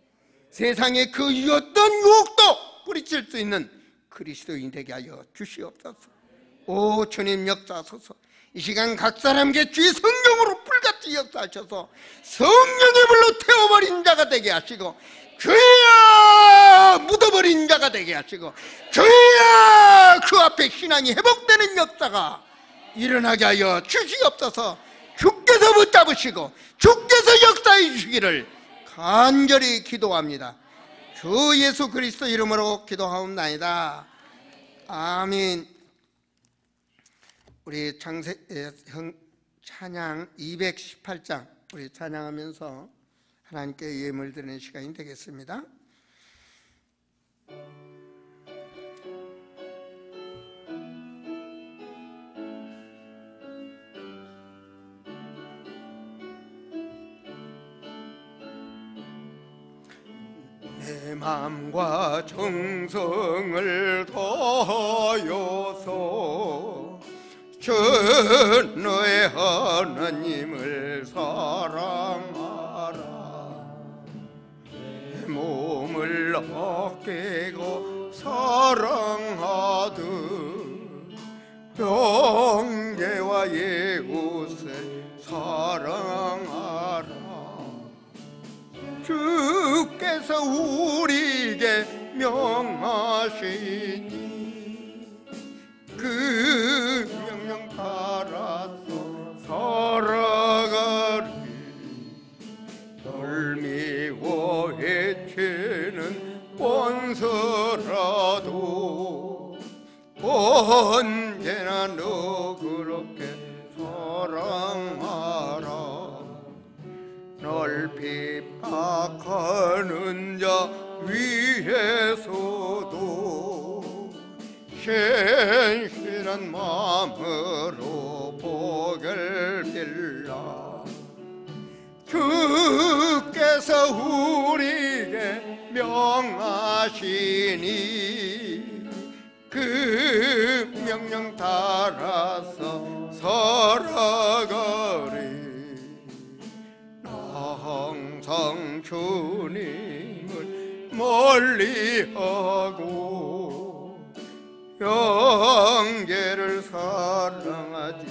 세상에 그 어떤 유혹도 뿌리칠 수 있는 그리스도인 되게 하여 주시옵소서. 오 주님, 역사하소서. 이 시간 각 사람에게 주의 성령으로 불같이 역사하셔서 성령의 불로 태워버린 자가 되게 하시고 주여 묻어버린 자가 되게 하시고 주여 그 앞에 신앙이 회복되는 역사가 일어나게 하여 주시옵소서. 주께서 붙잡으시고 주께서 역사해 주시기를 간절히 기도합니다. 주 예수 그리스도 이름으로 기도하옵나이다. 아멘. 우리 찬양 218장 우리 찬양하면서 하나님께 예물 드리는 시간이 되겠습니다. 내 마음과 정성을 다하여서 전너의 하나님을 사랑하라. 내 몸을 아끼고 사랑하듯 형제와 이웃을 사랑하라. 주께서 우리에게 명하시니 그 명령 따라서 살아가리. 널 미워해 죄는 원서라도 언제나 너 그렇게 사랑하라. 널 핍박하는 자 위에서도 신실한 마음으로 복을 빌라. 주께서 우리에게 명하시니 그 명령 따라서 살아가리. 항상 주님을 멀리하고 형제를 사랑하지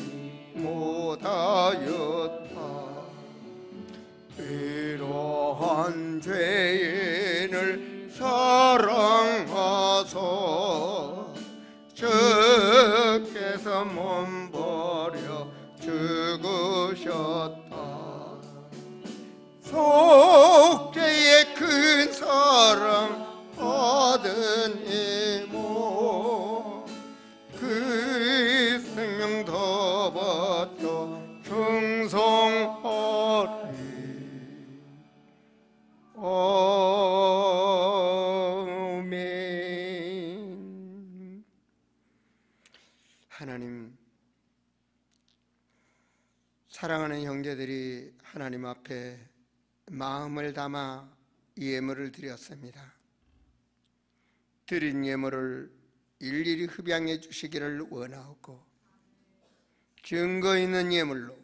못하였다. 이러한 죄인을 사랑하소. 주께서 몸버려 죽으셨다. 속죄의 큰 사랑 받은 이모 그 생명 더 받쳐 충성하리. 아멘. 하나님, 사랑하는 형제들이 하나님 앞에 마음을 담아 예물을 드렸습니다. 드린 예물을 일일이 흡양해 주시기를 원하고 증거 있는 예물로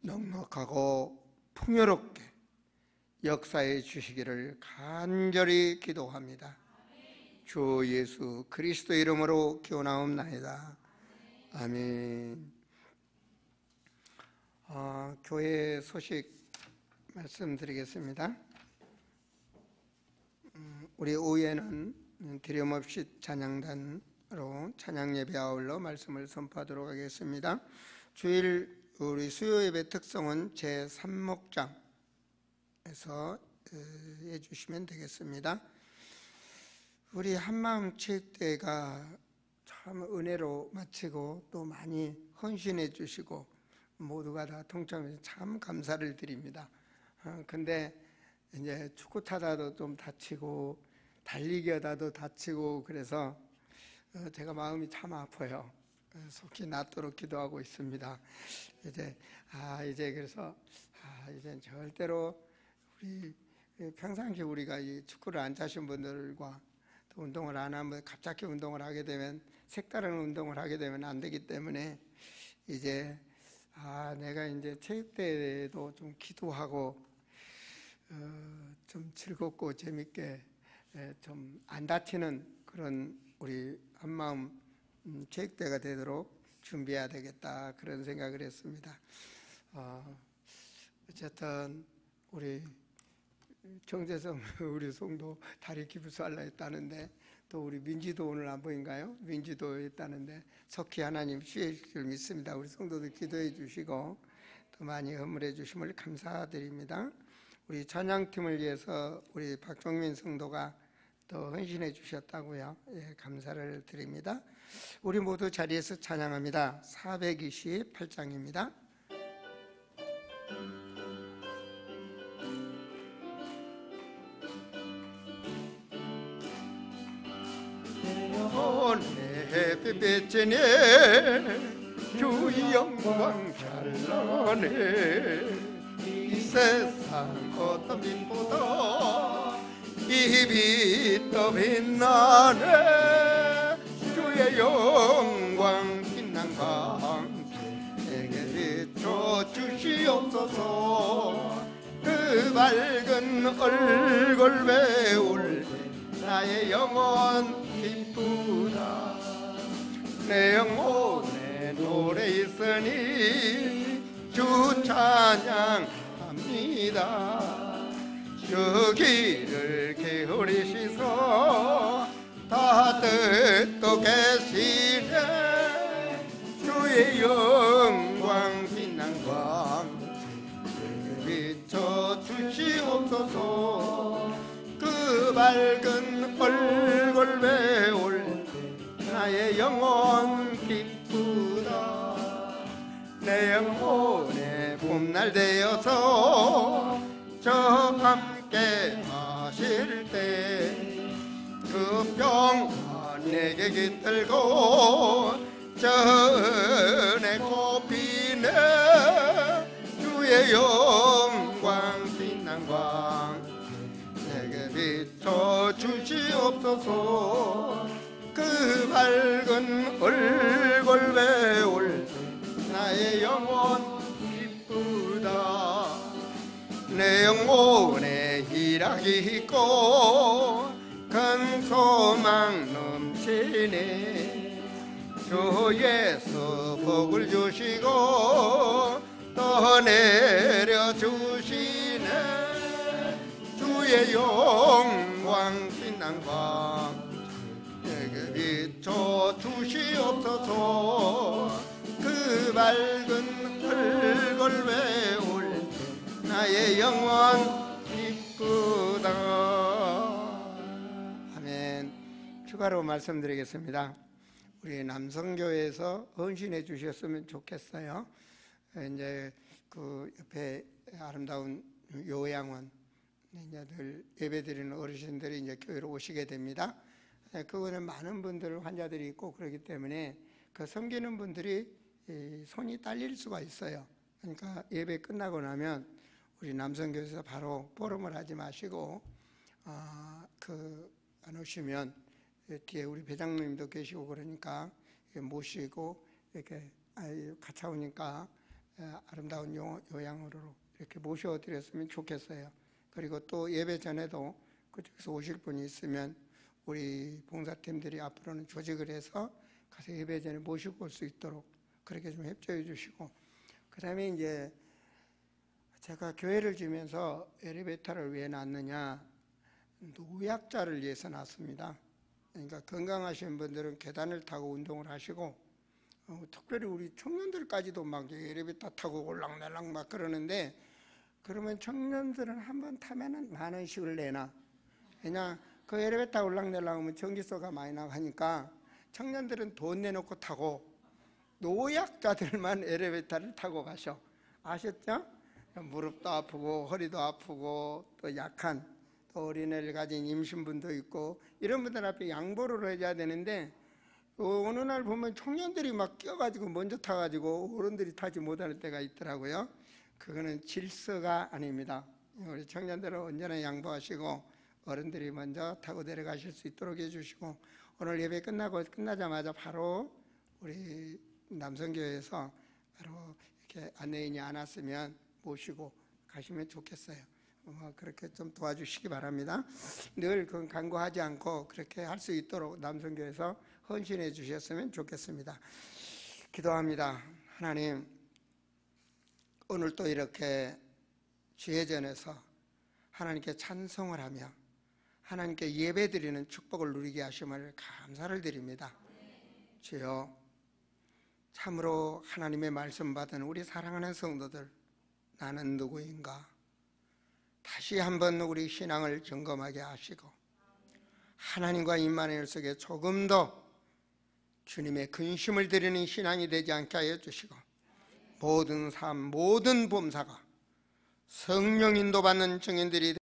넉넉하고 풍요롭게 역사해 주시기를 간절히 기도합니다. 주 예수 그리스도 이름으로 기원하옵나이다. 아멘. 교회 소식 말씀드리겠습니다. 우리 오후에는 드림없이 찬양단으로 찬양 예배 아울러 말씀을 선포하도록 하겠습니다. 주일 우리 수요 예배 특성은 제3목장에서 해주시면 되겠습니다. 우리 한마음 체육대회가 참 은혜로 마치고 또 많이 헌신해 주시고 모두가 다 동참해서 참 감사를 드립니다. 근데 이제 축구 타다도 좀 다치고 달리기 하다도 다치고 그래서 제가 마음이 참 아파요. 속히 낫도록 기도하고 있습니다. 이제 그래서 이제 절대로 우리 평상시 우리가 이 축구를 안 차신 분들과 또 운동을 안 하면 갑자기 운동을 하게 되면 색다른 운동을 하게 되면 안 되기 때문에 이제 내가 이제 체육대회도 좀 기도하고 좀 즐겁고 재밌게 좀 안 다치는 그런 우리 한마음 체육대회가 되도록 준비해야 되겠다 그런 생각을 했습니다. 어쨌든 우리 정재성 우리 성도 다리 기부살라 했다는데 또 우리 민지도 오늘 안 보인가요? 민지도 했다는데 속히 하나님 쉬실 줄 믿습니다. 우리 성도들 기도해 주시고 또 많이 헌물해 주심을 감사드립니다. 우리 찬양팀을 위해서 우리 박종민 성도가 또 헌신해 주셨다고요. 예, 감사를 드립니다. 우리 모두 자리에서 찬양합니다. 428장입니다. 내 빛이네 주의 영광 찬란해 이 세상 어떤 빛보다 이 빛 더 빛나네 주의 영광 빛난 강 내게 비춰 주시옵소서 그 밝은 얼굴 배울 나의 영혼 기쁘다 내 영혼에 노래 있으니 주 찬양합니다 주 길을 기울이시소 다 듣고 계시네 주의 영광 빛난 광 비춰 주시옵소서 그 밝은 얼굴 배울 나의 영혼 기쁘다 내 영혼의 봄날 되어서 저 함께 하실 때 그 평화 내게 깃들고 전에 꽃피네 주의 영광 빛난 광 내게 비춰 주시옵소서 그 밝은 얼굴 배울 나의 영혼 기쁘다 내 영혼에 희락이 있고 큰 소망 넘치네 주 예수 복을 주시고 또 내려주시네 주의 영광 빛난 광 내게 비춰 주시옵소서 그 밝은 얼굴 배울 나의 영혼 기쁘다 아멘. 추가로 말씀드리겠습니다. 우리 남성교회에서 헌신해 주셨으면 좋겠어요. 이제 그 옆에 아름다운 요양원 이제 늘 예배드리는 어르신들이 이제 교회로 오시게 됩니다. 그거는 많은 분들 환자들이 있고 그렇기 때문에 그 섬기는 분들이 손이 딸릴 수가 있어요. 그러니까 예배 끝나고 나면 우리 남성교회에서 바로 포럼을 하지 마시고 안 오시면 뒤에 우리 배장님도 계시고 그러니까 모시고 이렇게 같이 오니까 아름다운 요양으로 이렇게 모셔드렸으면 좋겠어요. 그리고 또 예배 전에도 그쪽에서 오실 분이 있으면 우리 봉사팀들이 앞으로는 조직을 해서 가서 예배 전에 모시고 올 수 있도록 그렇게 좀 협조해 주시고, 그 다음에 이제 제가 교회를 지면서 엘리베이터를 왜 놨느냐, 노약자를 위해서 놨습니다. 그러니까 건강하신 분들은 계단을 타고 운동을 하시고, 특별히 우리 청년들까지도 막 엘리베이터 타고 올락내락 막 그러는데, 그러면 청년들은 한 번 타면은 10,000원씩을 내나. 그냥 그 엘리베이터 올락내락 하면 전기세가 많이 나가니까 청년들은 돈 내놓고 타고 노약자들만 엘리베이터를 타고 가셔. 아셨죠? 무릎도 아프고 허리도 아프고 또 약한 또 어린애를 가진 임신분도 있고 이런 분들 앞에 양보를 해줘야 되는데 어느 날 보면 청년들이 막 끼어가지고 먼저 타가지고 어른들이 타지 못하는 때가 있더라고요. 그거는 질서가 아닙니다. 우리 청년들은 언제나 양보하시고 어른들이 먼저 타고 내려가실 수 있도록 해주시고 오늘 예배 끝나자마자 바로 우리 남성교회에서 바로 이렇게 안내인이 안 왔으면 모시고 가시면 좋겠어요. 그렇게 좀 도와주시기 바랍니다. 늘 그건 간구하지 않고 그렇게 할 수 있도록 남성교회에서 헌신해 주셨으면 좋겠습니다. 기도합니다. 하나님, 오늘 또 이렇게 주회전에서 하나님께 찬송을 하며 하나님께 예배드리는 축복을 누리게 하심을 감사를 드립니다. 주여, 참으로 하나님의 말씀 받은 우리 사랑하는 성도들, 나는 누구인가? 다시 한번 우리 신앙을 점검하게 하시고 하나님과 임마누엘 속에 조금 더 주님의 근심을 드리는 신앙이 되지 않게 하여 주시고 모든 삶, 모든 범사가 성령 인도받는 증인들이